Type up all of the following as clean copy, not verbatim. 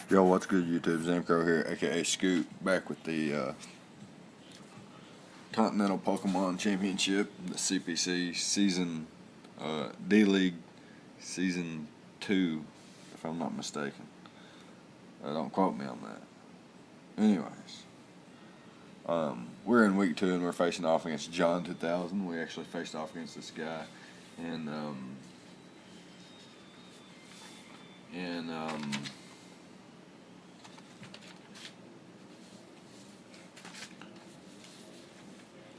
Yo, what's good, YouTube? Zamcro here, aka Scoot, back with the Continental Pokemon Championship, the CPC season, D-League season 2, if I'm not mistaken. Don't quote me on that. Anyways, we're in week 2 and we're facing off against John 2000. We actually faced off against this guy, and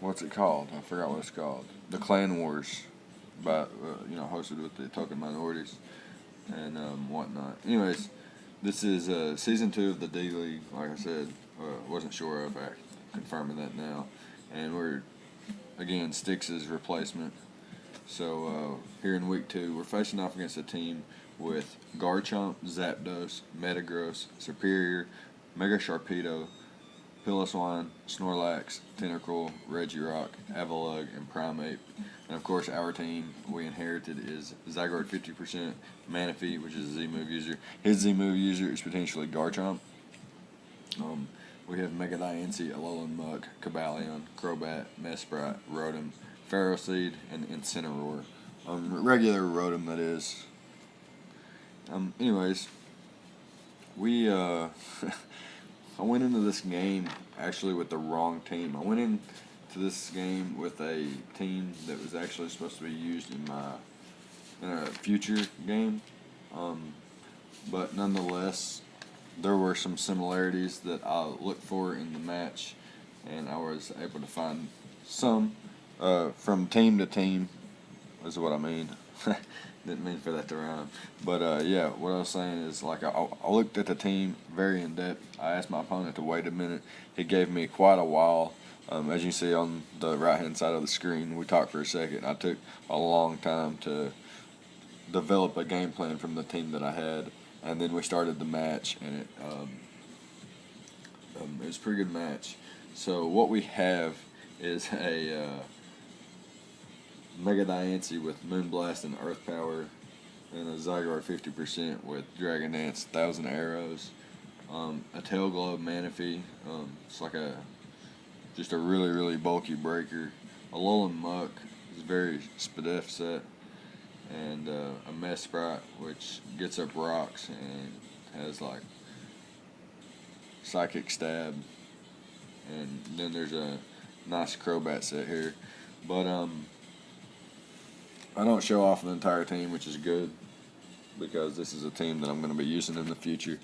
what's it called? I forgot what it's called. The Clan Wars, by hosted with the token minorities and whatnot. Anyways, this is season 2 of the D League. Like I said, wasn't sure of. Confirming that now, and we're again Styx's replacement. So here in week 2, we're facing off against a team with Garchomp, Zapdos, Metagross, Superior, Mega Sharpedo, Piloswine, Snorlax, Tentacruel, Regirock, Avalugg, and Primeape. And of course, our team we inherited is Zygarde 50%, Manaphy, which is a Z-move user. His Z-move user is potentially Garchomp. We have Mega Diancie, Alolan Muck, Cobalion, Crobat, Mesprit, Rotom, Ferroseed, and Incineroar. Regular Rotom, that is. Anyways, we I went into this game actually with the wrong team. I went into this game with a team that was actually supposed to be used in a future game, but nonetheless, there were some similarities that I looked for in the match, and I was able to find some from team to team, is what I mean. Didn't mean for that to rhyme. But yeah, what I was saying is, like, I looked at the team very in depth. I asked my opponent to wait a minute. He gave me quite a while. As you see on the right-hand side of the screen, we talked for a second. I took a long time to develop a game plan from the team that I had. And then we started the match, and it was a pretty good match. So what we have is a Mega Diancie with Moonblast and Earth Power, and a Zygarde 50% with Dragon Dance, 1,000 Arrows, a Tail Glove Manaphy. It's like just a really, really bulky breaker. A Alolan Muck is very Spadef set. And a Mesprit, which gets up rocks and has like Psychic Stab, and then there's a nice Crobat set here. But I don't show off the entire team, which is good, because this is a team that I'm going to be using in the future,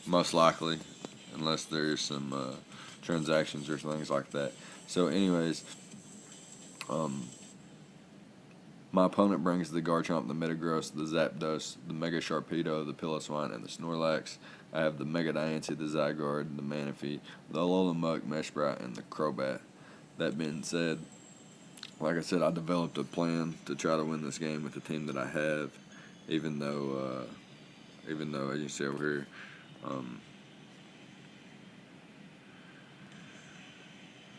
most likely, unless there's some transactions or things like that. So anyways, my opponent brings the Garchomp, the Metagross, the Zapdos, the Mega Sharpedo, the Piloswine, and the Snorlax. I have the Mega Diancie, the Zygarde, the Manaphy, the Alolan Muck, Mesprit, and the Crobat. That being said, like I said, I developed a plan to try to win this game with the team that I have, even though as you see over here,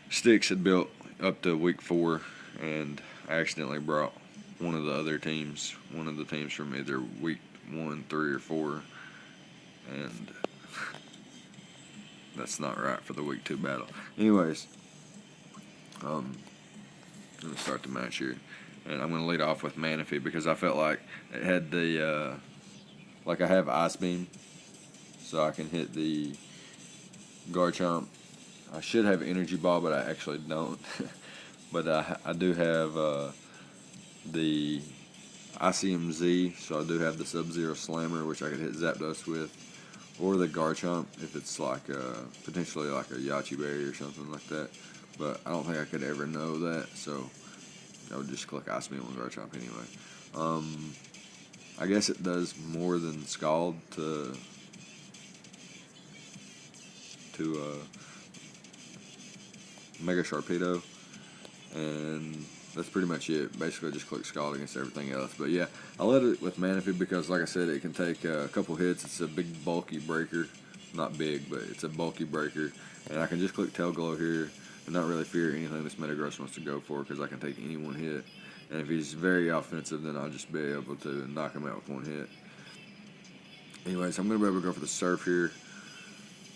Styx had built up to week 4, and I accidentally brought one of the teams from either week 1, 3, or 4, and that's not right for the week 2 battle. Anyways, I'm going to start the match here, and I'm going to lead off with Manaphy because I felt like it had the, like I have Ice Beam, so I can hit the Garchomp. I should have Energy Ball, but I actually don't. But I do have the ICMZ, so I do have the Sub-Zero Slammer, which I could hit Zapdos with, or the Garchomp if it's like potentially like a Yachi Berry or something like that. But I don't think I could ever know that, so I would just click Ice Beam on Garchomp anyway. I guess it does more than Scald to Mega Sharpedo, and that's pretty much it. Basically, just click Scald against everything else. But yeah, I let it with Manaphy because, like I said, it can take a couple hits. It's a big, bulky breaker. Not big, but it's a bulky breaker. And I can just click Tail Glow here and not really fear anything this Metagross wants to go for, because I can take any one hit. And if he's very offensive, then I'll just be able to knock him out with one hit. Anyways, I'm going to be able to go for the Surf here.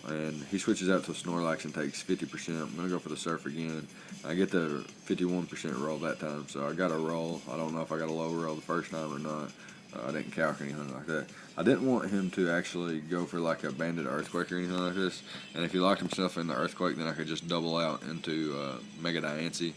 and he switches out to a Snorlax and takes 50%. I'm going to go for the Surf again. I get the 51% roll that time, so I got a roll. I don't know if I got a low roll the first time or not. I didn't calc or anything like that. I didn't want him to actually go for like a Banded Earthquake or anything like this, and if he locked himself in the Earthquake, then I could just double out into Mega Diancie.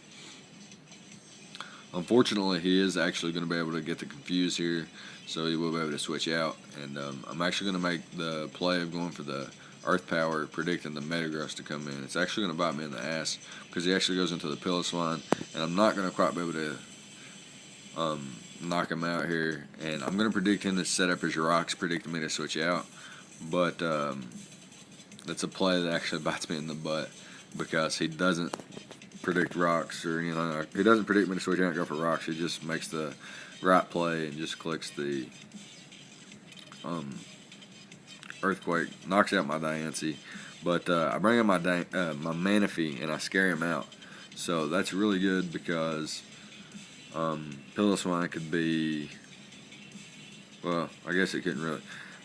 Unfortunately, he is actually going to be able to get the Confuse here, so he will be able to switch out. And I'm actually going to make the play of going for the Earth Power, predicting the Metagross to come in. It's actually going to bite me in the ass because he actually goes into the Piloswine, and I'm not going to quite be able to knock him out here. And I'm going to predict him to set up his rocks, predicting me to switch out. But that's a play that actually bites me in the butt because he doesn't predict rocks or anything. He doesn't predict me to switch out and go for rocks. He just makes the right play and just clicks the Earthquake, knocks out my Diancie. But I bring in my Manaphy and I scare him out. So that's really good because Piloswine could be, well, I guess it couldn't really.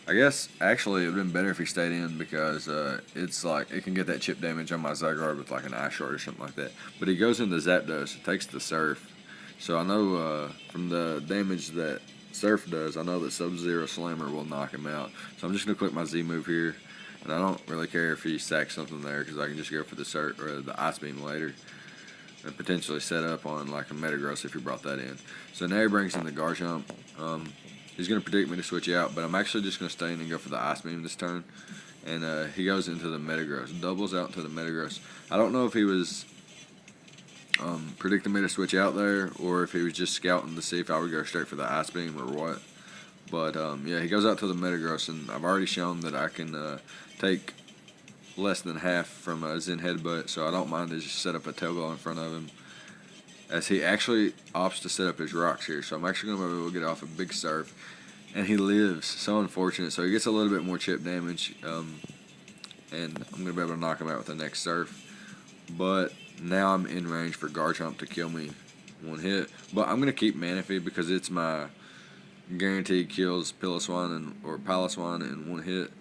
I guess actually it would have been better if he stayed in because it's like it can get that chip damage on my Zygarde with like an Ice Shard or something like that. But he goes into Zapdos, it takes the Surf. So I know from the damage that Surf does, I know that Sub-Zero Slammer will knock him out. So I'm just going to click my Z move here. And I don't really care if he sacks something there because I can just go for the Surf or the Ice Beam later. And potentially set up on like a Metagross if he brought that in. So now he brings in the Garchomp. He's going to predict me to switch out, but I'm actually just going to stay in and go for the Ice Beam this turn. And he goes into the Metagross, doubles out to the Metagross. I don't know if he was predicting me to switch out there or if he was just scouting to see if I would go straight for the Ice Beam or what. But yeah, he goes out to the Metagross, and I've already shown that I can take less than half from a Zen Headbutt, so I don't mind to just set up a Tail Glow in front of him. As he actually opts to set up his rocks here. So I'm actually going to be able to get off a big Surf. And he lives. So unfortunate. So he gets a little bit more chip damage. And I'm going to be able to knock him out with the next Surf. But now I'm in range for Garchomp to kill me one hit. But I'm going to keep Manaphy because it's my guaranteed kills Piloswine or Piloswine in one hit.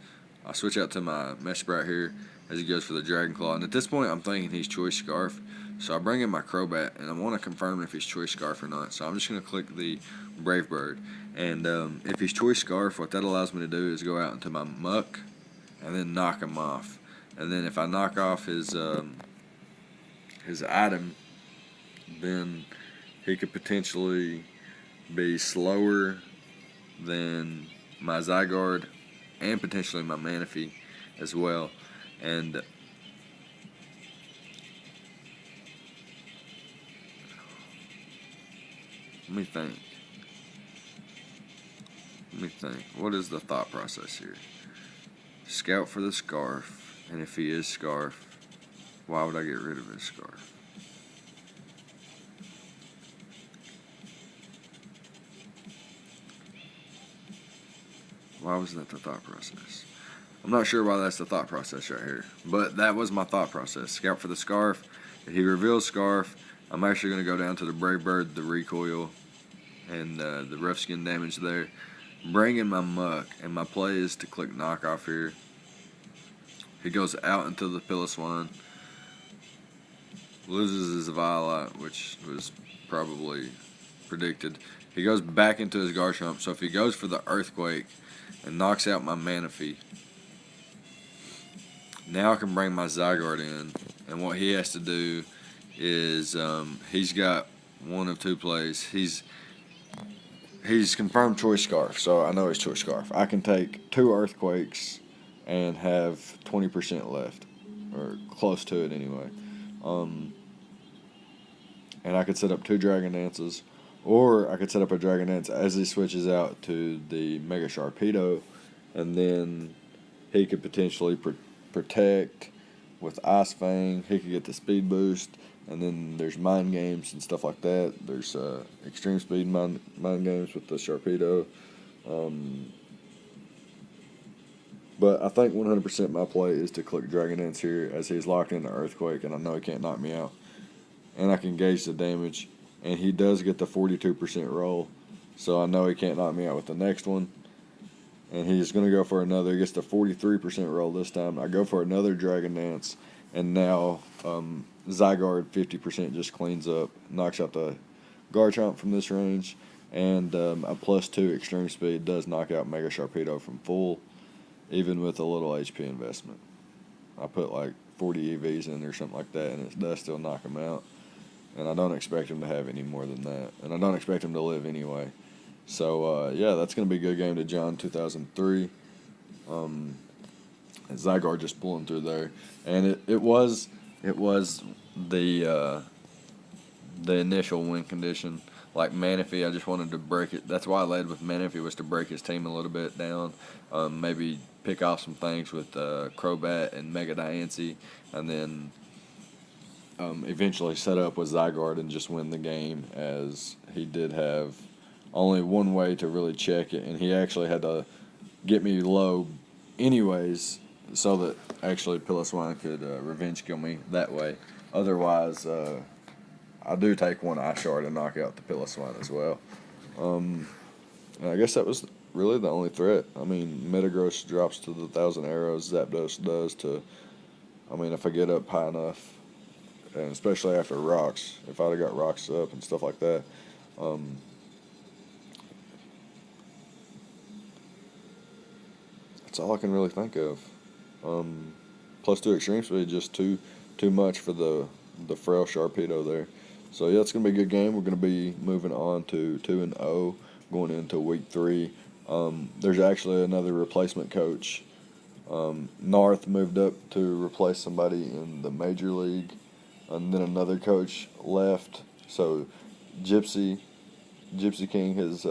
I switch out to my Mesh Sprite here as he goes for the Dragon Claw. And at this point I'm thinking he's Choice Scarf. So I bring in my Crobat, and I want to confirm if he's Choice Scarf or not. So I'm just going to click the Brave Bird. And if he's Choice Scarf, what that allows me to do is go out into my Muck and then knock him off. And then if I knock off his item, then he could potentially be slower than my Zygarde and potentially my Manaphy as well. And let me think. What is the thought process here? Scout for the Scarf, and if he is Scarf, why would I get rid of his Scarf? Why was that the thought process? I'm not sure why that's the thought process right here, but that was my thought process. Scout for the Scarf. If he reveals Scarf, I'm actually going to go down to the Brave Bird, the Recoil, and the Rough Skin damage there. Bring in my Muck, and my play is to click Knock Off here. He goes out into the Piloswine, loses his Violet, which was probably predicted. He goes back into his Garchomp, so if he goes for the Earthquake and knocks out my Manaphy, now I can bring my Zygarde in, and what he has to do is he's got one of two plays. He's confirmed Choice Scarf, so I know he's Choice Scarf. I can take 2 Earthquakes and have 20% left, or close to it anyway. And I could set up 2 Dragon Dances, or I could set up a Dragon Dance as he switches out to the Mega Sharpedo, and then he could potentially protect with Ice Fang. He could get the speed boost. And then there's Mind Games and stuff like that. There's Extreme Speed mind Games with the Sharpedo. But I think 100% my play is to click Dragon Dance here as he's locked in the Earthquake, and I know he can't knock me out. And I can gauge the damage. And he does get the 42% roll, so I know he can't knock me out with the next one. and he's going to go for another. He gets the 43% roll this time. I go for another Dragon Dance, and now Zygarde 50% just cleans up, knocks out the Garchomp from this range, and a +2 extreme speed does knock out Mega Sharpedo from full, even with a little HP investment. I put like 40 EVs in or something like that, and it does still knock him out. And I don't expect him to have any more than that, and I don't expect him to live anyway. So yeah, that's going to be a good game to John 2003. Zygarde just pulling through there, and it was the initial win condition. Like Manaphy, I just wanted to break it. That's why I led with Manaphy, was to break his team a little bit down. Maybe pick off some things with Crobat and Mega Diancie, and then eventually set up with Zygarde and just win the game, as he did have only one way to really check it, and he actually had to get me low anyways so that actually Piloswine could revenge kill me that way. Otherwise, I do take one Ice Shard and knock out the Piloswine as well. And I guess that was really the only threat. I mean, Metagross drops to the 1,000 arrows. Zapdos does to, I mean, if I get up high enough, and especially after rocks, if I'd have got rocks up and stuff like that, that's all I can really think of. +2 extreme speed, just too much for the frail Sharpedo there. So yeah, it's gonna be a good game. We're gonna be moving on to 2-0 going into week 3. There's actually another replacement coach. North moved up to replace somebody in the major league, and then another coach left. So Gypsy King has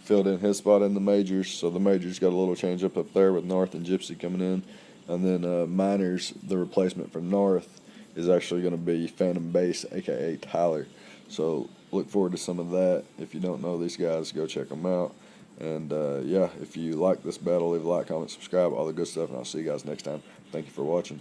filled in his spot in the majors. So the majors got a little change up there with North and Gypsy coming in, and then Miners, the replacement for North, is actually going to be Phantom Base, aka Tyler. So look forward to some of that. If you don't know these guys, go check them out. And yeah, if you like this battle, leave a like, comment, subscribe, all the good stuff, and I'll see you guys next time. Thank you for watching.